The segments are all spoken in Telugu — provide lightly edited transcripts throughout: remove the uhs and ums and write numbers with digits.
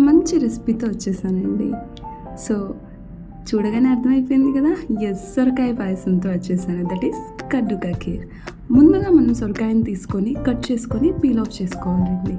మంచి రెసిపీతో వచ్చేసానండి. సో చూడగానే అర్థమైపోయింది కదా, సొరకాయ పాయసంతో వచ్చేసాను. దట్ ఈస్ కడ్డు కా ఖీర్. ముందుగా మనం సొరకాయని తీసుకొని కట్ చేసుకొని పీల్ ఆఫ్ చేసుకోవాలండి.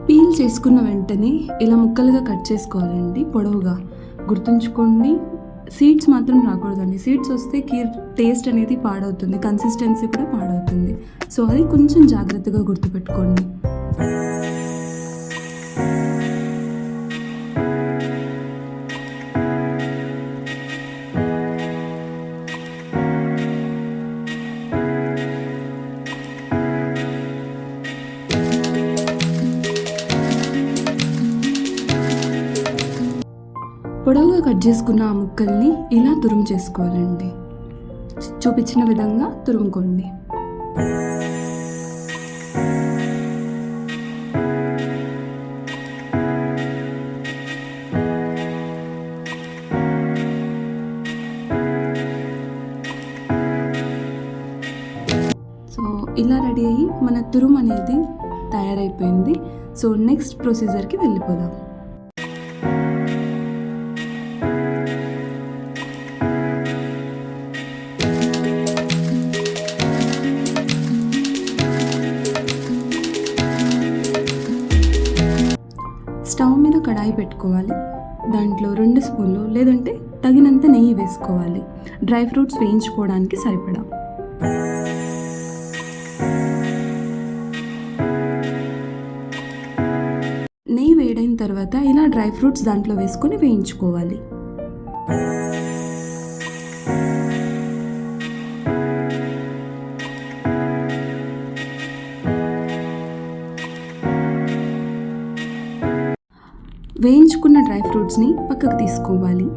పీల్ చేసుకున్న వెంటనే ఇలా ముక్కలుగా కట్ చేసుకోవాలండి, పొడవుగా. గుర్తుంచుకోండి, సీడ్స్ మాత్రం రాకూడదండి. సీడ్స్ వస్తే కీర్ టేస్ట్ అనేది పాడవుతుంది, కన్సిస్టెన్సీ కూడా పాడవుతుంది. సో అది కొంచెం జాగ్రత్తగా గుర్తుపెట్టుకోండి. పొడవుగా కట్ చేసుకున్న ఆ ముక్కల్ని ఇలా తురుము చేసుకోవాలండి. చూపించిన విధంగా తురుముకోండి. సో ఇలా రెడీ అయ్యి మన తురుము అనేది తయారైపోయింది. సో నెక్స్ట్ ప్రొసీజర్కి వెళ్ళిపోదాం. స్టవ్ మీద కడాయి పెట్టుకోవాలి. దాంట్లో 2 స్పూన్లు లేదంటే తగినంత నెయ్యి వేసుకోవాలి, డ్రై ఫ్రూట్స్ వేయించుకోవడానికి సరిపడా. నెయ్యి వేడైన తర్వాత ఇలా డ్రై ఫ్రూట్స్ దాంట్లో వేసుకొని వేయించుకోవాలి. వేయించుకున్న డ్రై ఫ్రూట్స్ని పక్కకు తీసుకోవాలి.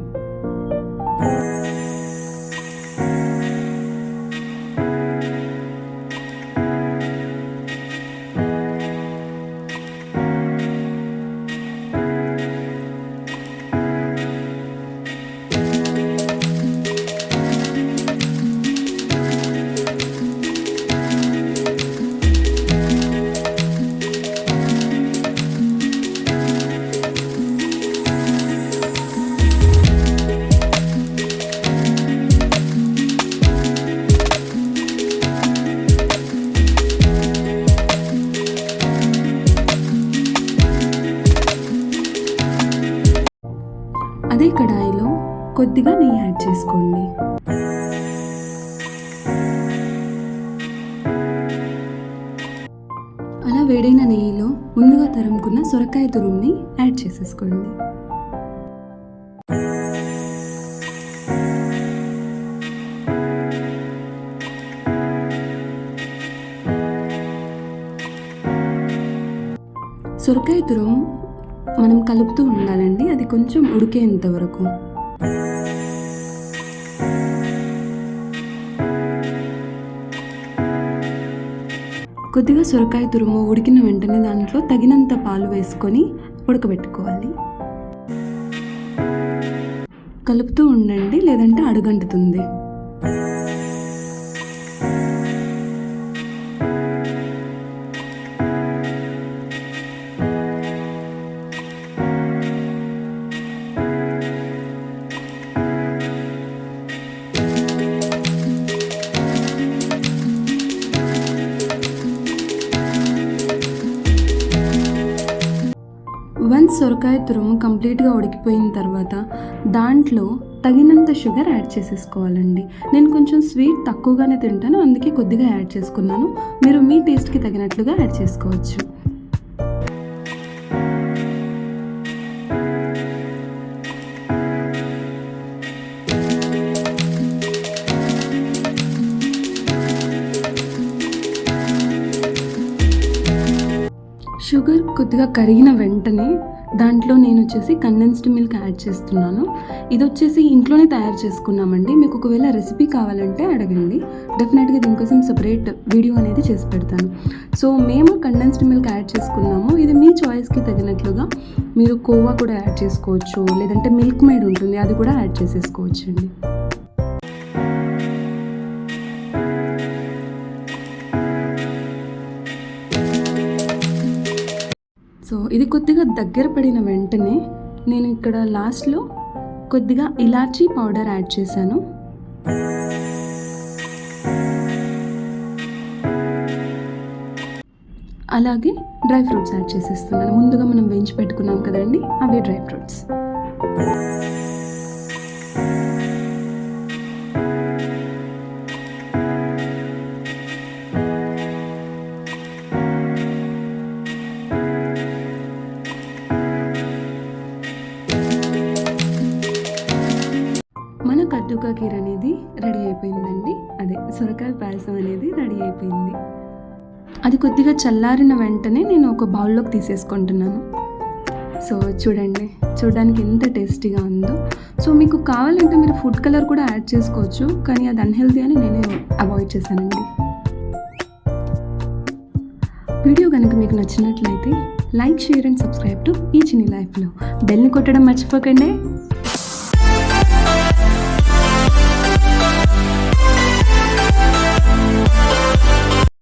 అదే కడాయిలో కొద్దిగా నెయ్యి యాడ్ చేసుకోండి. అలా వేడైన నెయ్యిలో ముందుగా తరుముకున్న సొరకాయ తురుముని యాడ్ చేసేసుకోండి. సొరకాయ తురుము మనం కలుపుతూ ఉండాలండి, అది కొంచెం ఉడికేంత వరకు. కొద్దిగా సొరకాయ తురుము ఉడికిన వెంటనే దాంట్లో తగినంత పాలు వేసుకొని ఉడకబెట్టుకోవాలి. కలుపుతూ ఉండండి, లేదంటే అడుగంటుతుంది. వన్స్ సొరకాయ తురుము కంప్లీట్గా ఉడికిపోయిన తర్వాత దాంట్లో తగినంత షుగర్ యాడ్ చేసేసుకోవాలండి. నేను కొంచెం స్వీట్ తక్కువగానే తింటాను, అందుకే కొద్దిగా యాడ్ చేసుకున్నాను. మీరు మీ టేస్ట్కి తగినట్లుగా యాడ్ చేసుకోవచ్చు. షుగర్ కొద్దిగా కరిగిన వెంటనే దాంట్లో నేను వచ్చేసి కండెన్స్డ్ మిల్క్ యాడ్ చేస్తున్నాను. ఇది వచ్చేసి ఇంట్లోనే తయారు చేసుకున్నామండి. మీకు ఒకవేళ రెసిపీ కావాలంటే అడగండి, డెఫినెట్గా దీనికోసం సపరేట్ వీడియో అనేది చేసి పెడతాను. సో మేము కండెన్స్డ్ మిల్క్ యాడ్ చేసుకున్నాము. ఇది మీ చాయిస్కి తగినట్లుగా మీరు కోవా కూడా యాడ్ చేసుకోవచ్చు, లేదంటే మిల్క్ మేడ్ ఉంటుంది అది కూడా యాడ్ చేసేసుకోవచ్చు అండి. సో ఇది కొద్దిగా దగ్గర పడిన వెంటనే నేను ఇక్కడ లాస్ట్లో కొద్దిగా ఇలాచీ పౌడర్ యాడ్ చేశాను. అలాగే డ్రై ఫ్రూట్స్ యాడ్ చేసేస్తున్నాను. ముందుగా మనం వేయించి పెట్టుకున్నాం కదండి, అవే డ్రై ఫ్రూట్స్. మన కద్దుకా కీర్ అనేది రెడీ అయిపోయిందండి. అదే సొరకాయ పాయసం అనేది రెడీ అయిపోయింది. అది కొద్దిగా చల్లారిన వెంటనే నేను ఒక బౌల్లోకి తీసేసుకుంటున్నాను. సో చూడండి, చూడడానికి ఎంత టేస్టీగా ఉందో. సో మీకు కావాలంటే మీరు ఫుడ్ కలర్ కూడా యాడ్ చేసుకోవచ్చు, కానీ అది అన్హెల్తీ అని నేనే అవాయిడ్ చేశానండి. వీడియో కనుక మీకు నచ్చినట్లయితే like, share and subscribe to ఈ చిన్ని లైఫ్లో. బెల్ని కొట్టడం మర్చిపోకండి.